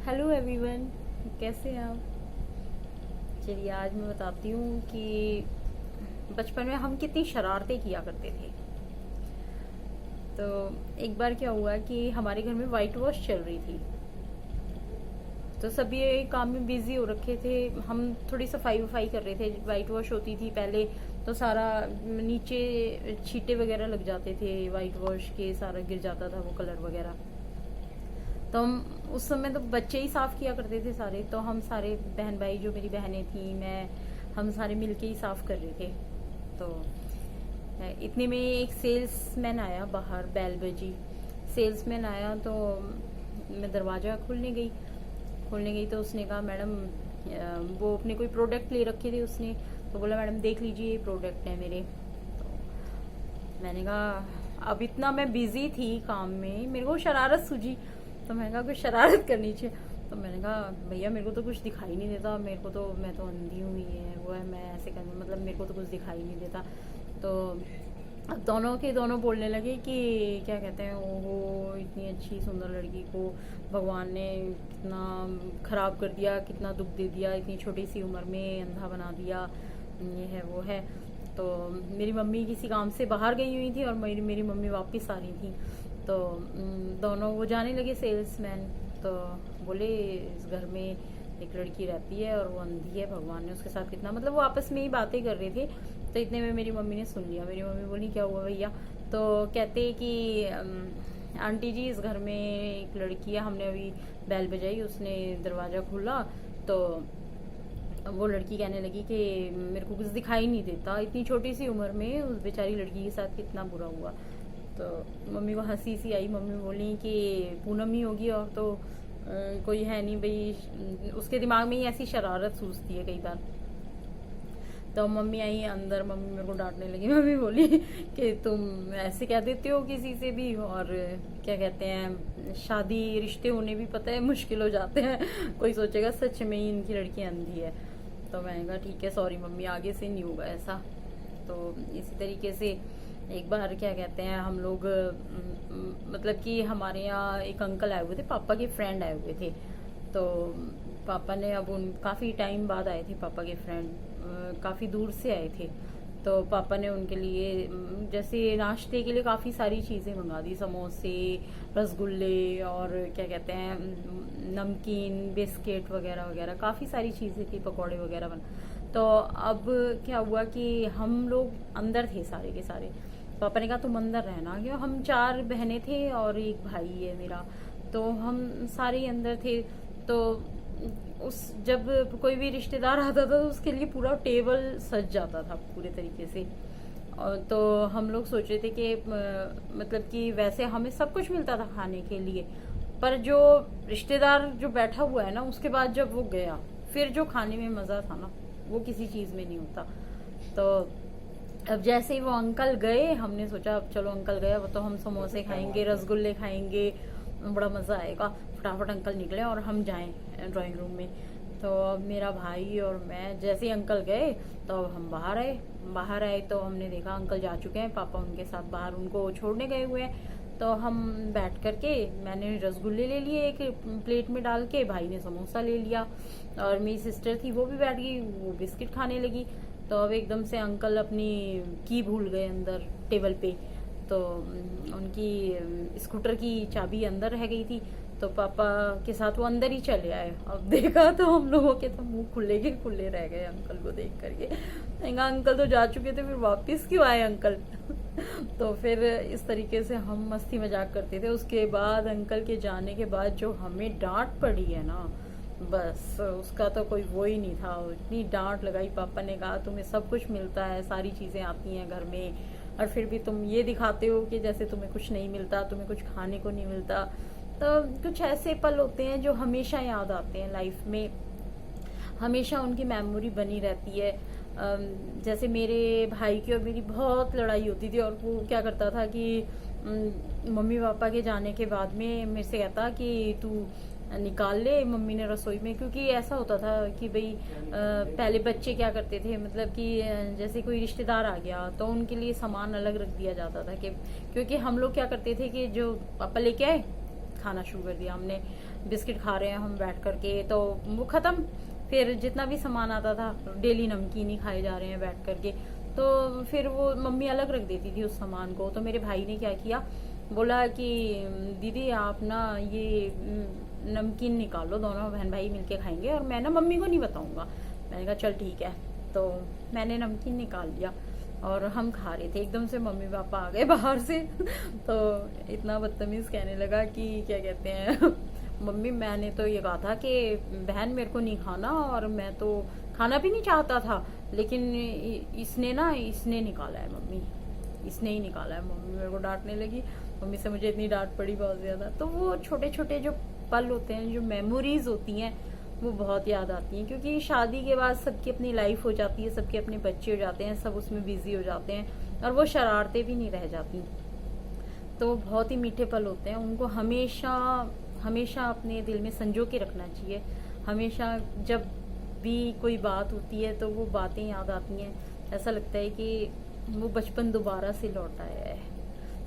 Hello everyone, कैसे हैं आप। चलिए आज मैं बताती हूँ कि बचपन में हम कितनी शरारतें किया करते थे। तो एक बार क्या हुआ कि हमारे घर में वाइट वॉश चल रही थी। तो सभी ये काम में बिजी हो रखे थे। हम थोड़ी सफाई वफाई कर रहे थे। वाइट वॉश होती थी पहले तो सारा नीचे छींटे वगैरह लग जाते थे, वाइट वॉश के सारा गिर जाता था वो कलर वगैरह। तो हम उस समय तो बच्चे ही साफ किया करते थे सारे। तो हम सारे बहन भाई, जो मेरी बहनें थी, मैं, हम सारे मिलके ही साफ कर रहे थे। तो इतने में एक सेल्समैन आया बाहर, बैल बजी। सेल्समैन आया तो मैं दरवाज़ा खोलने गई तो उसने कहा मैडम, वो अपने कोई प्रोडक्ट ले रखे थे उसने। तो बोला मैडम देख लीजिए ये प्रोडक्ट है मेरे। तो मैंने कहा, अब इतना मैं बिजी थी काम में, मेरे को शरारत सूझी। तो मैंने कहा कुछ शरारत करनी चाहिए। तो मैंने कहा भैया मेरे को तो कुछ दिखाई नहीं देता, मेरे को तो, मैं तो अंधी हूँ, ये है वो है, मैं ऐसे करने, मतलब मेरे को तो कुछ दिखाई नहीं देता। तो अब दोनों के दोनों बोलने लगे कि क्या कहते हैं, ओहो इतनी अच्छी सुंदर लड़की को भगवान ने कितना खराब कर दिया, कितना दुख दे दिया, इतनी छोटी सी उम्र में अंधा बना दिया, ये है वो है। तो मेरी मम्मी किसी काम से बाहर गई हुई थी और मेरी मेरी मम्मी वापस आ रही थी। तो दोनों वो जाने लगे सेल्समैन। तो बोले इस घर में एक लड़की रहती है और वो अंधी है, भगवान ने उसके साथ कितना, मतलब वो आपस में ही बातें कर रहे थे। तो इतने में मेरी मम्मी ने सुन लिया। मेरी मम्मी बोली क्या हुआ भैया। तो कहते कि आंटी जी इस घर में एक लड़की है, हमने अभी बैल बजाई, उसने दरवाज़ा खोला तो वो लड़की कहने लगी कि मेरे को कुछ दिखाई नहीं देता, इतनी छोटी सी उम्र में उस बेचारी लड़की के साथ कितना बुरा हुआ। तो मम्मी को हंसी सी आई। मम्मी बोली कि पूनम ही होगी और तो कोई है नहीं भाई। उसके दिमाग में ही ऐसी शरारत सूझती है कई बार। तो मम्मी आई अंदर, मम्मी मेरे को डांटने लगी। मम्मी बोली कि तुम ऐसे कह देते हो किसी से भी, और क्या कहते हैं, शादी रिश्ते होने भी पता है मुश्किल हो जाते हैं, कोई सोचेगा सच में ही इनकी लड़की अंधी है। तो मैंने कहा ठीक है सॉरी मम्मी, आगे से नहीं होगा ऐसा। तो इसी तरीके से एक बार क्या कहते हैं, हम लोग मतलब कि हमारे यहाँ एक अंकल आए हुए थे, पापा के फ्रेंड आए हुए थे। तो पापा ने, अब उन काफ़ी टाइम बाद आए थे पापा के फ्रेंड, काफ़ी दूर से आए थे। तो पापा ने उनके लिए जैसे नाश्ते के लिए काफ़ी सारी चीज़ें मंगा दी, समोसे, रसगुल्ले और क्या कहते हैं, नमकीन, बिस्किट वगैरह वगैरह, काफ़ी सारी चीज़ें थी, पकौड़े वगैरह तो अब क्या हुआ कि हम लोग अंदर थे सारे के सारे। पापा ने कहा तुम अंदर रहना, क्यों, हम 4 बहनें थे और एक भाई है मेरा। तो हम सारे ही अंदर थे। तो उस जब कोई भी रिश्तेदार आता था तो उसके लिए पूरा टेबल सज जाता था पूरे तरीके से। और तो हम लोग सोच रहे थे कि मतलब कि वैसे हमें सब कुछ मिलता था खाने के लिए, पर जो रिश्तेदार जो बैठा हुआ है ना, उसके बाद जब वो गया फिर जो खाने में मज़ा था ना, वो किसी चीज़ में नहीं होता। तो अब जैसे ही वो अंकल गए, हमने सोचा अब चलो अंकल गए, अब तो हम समोसे खाएंगे, रसगुल्ले खाएंगे, बड़ा मज़ा आएगा। फटाफट अंकल निकले और हम जाएं ड्राइंग रूम में। तो अब मेरा भाई और मैं जैसे ही अंकल गए तो अब हम बाहर आए तो हमने देखा अंकल जा चुके हैं, पापा उनके साथ बाहर उनको छोड़ने गए हुए हैं। तो हम बैठ करके, मैंने रसगुल्ले ले लिए एक प्लेट में डाल के, भाई ने समोसा ले लिया और मेरी सिस्टर थी वो भी बैठ गई, वो बिस्किट खाने लगी। तो अब एकदम से अंकल अपनी की भूल गए अंदर टेबल पे। तो उनकी स्कूटर की चाबी अंदर रह गई थी। तो पापा के साथ वो अंदर ही चले आए। अब देखा तो हम लोगों के तो मुंह खुले के खुले रह गए अंकल को देख करके। अंकल तो जा चुके थे, फिर वापस क्यों आए अंकल। तो फिर इस तरीके से हम मस्ती मजाक करते थे। उसके बाद अंकल के जाने के बाद जो हमें डांट पड़ी है ना, बस उसका तो कोई वो ही नहीं था। इतनी डांट लगाई, पापा ने कहा तुम्हें सब कुछ मिलता है, सारी चीज़ें आती हैं घर में, और फिर भी तुम ये दिखाते हो कि जैसे तुम्हें कुछ नहीं मिलता, तुम्हें कुछ खाने को नहीं मिलता। तो कुछ ऐसे पल होते हैं जो हमेशा याद आते हैं लाइफ में, हमेशा उनकी मेमोरी बनी रहती है। जैसे मेरे भाई की और मेरी बहुत लड़ाई होती थी, और वो क्या करता था कि मम्मी पापा के जाने के बाद में मेरे से कहता कि तू निकाल ले मम्मी ने रसोई में, क्योंकि ऐसा होता था कि भाई पहले बच्चे क्या करते थे, मतलब कि जैसे कोई रिश्तेदार आ गया तो उनके लिए सामान अलग रख दिया जाता था, कि क्योंकि हम लोग क्या करते थे कि जो पापा लेके आए खाना शुरू कर दिया हमने, बिस्किट खा रहे हैं हम बैठ करके, तो वो खत्म। फिर जितना भी सामान आता था, डेली नमकीन ही खाए जा रहे हैं बैठ करके, तो फिर वो मम्मी अलग रख देती थी उस सामान को। तो मेरे भाई ने क्या किया, बोला कि दीदी आप ना ये नमकीन निकालो, दोनों बहन भाई मिलके खाएंगे और मैं ना मम्मी को नहीं बताऊंगा। मैंने कहा चल ठीक है। तो मैंने नमकीन निकाल लिया और हम खा रहे थे, एकदम से मम्मी पापा आ गए बाहर से। तो इतना बदतमीज कहने लगा कि क्या कहते हैं मम्मी मैंने तो ये कहा था कि बहन मेरे को नहीं खाना, और मैं तो खाना भी नहीं चाहता था, लेकिन इसने निकाला है मम्मी, इसने ही निकाला है। मम्मी मेरे को डांटने लगी, मम्मी से मुझे इतनी डांट पड़ी बहुत ज्यादा। तो वो छोटे छोटे जो पल होते हैं, जो मेमोरीज होती हैं, वो बहुत याद आती हैं, क्योंकि शादी के बाद सबकी अपनी लाइफ हो जाती है, सबके अपने बच्चे हो जाते हैं, सब उसमें बिजी हो जाते हैं और वो शरारतें भी नहीं रह जाती। तो बहुत ही मीठे पल होते हैं, उनको हमेशा हमेशा अपने दिल में संजो के रखना चाहिए। हमेशा जब भी कोई बात होती है तो वो बातें याद आती हैं, ऐसा लगता है कि वो बचपन दोबारा से लौट आया है।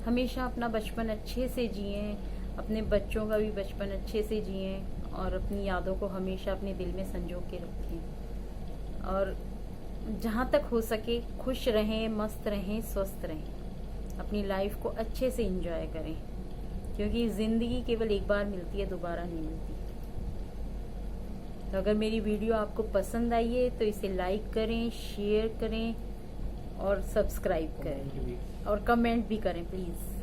हमेशा अपना बचपन अच्छे से जिएं, अपने बच्चों का भी बचपन अच्छे से जिएं और अपनी यादों को हमेशा अपने दिल में संजो के रखें। और जहाँ तक हो सके खुश रहें, मस्त रहें, स्वस्थ रहें, अपनी लाइफ को अच्छे से एंजॉय करें, क्योंकि ज़िंदगी केवल एक बार मिलती है, दोबारा नहीं मिलती। तो अगर मेरी वीडियो आपको पसंद आई है तो इसे लाइक करें, शेयर करें और सब्सक्राइब करें और कमेंट भी करें प्लीज़।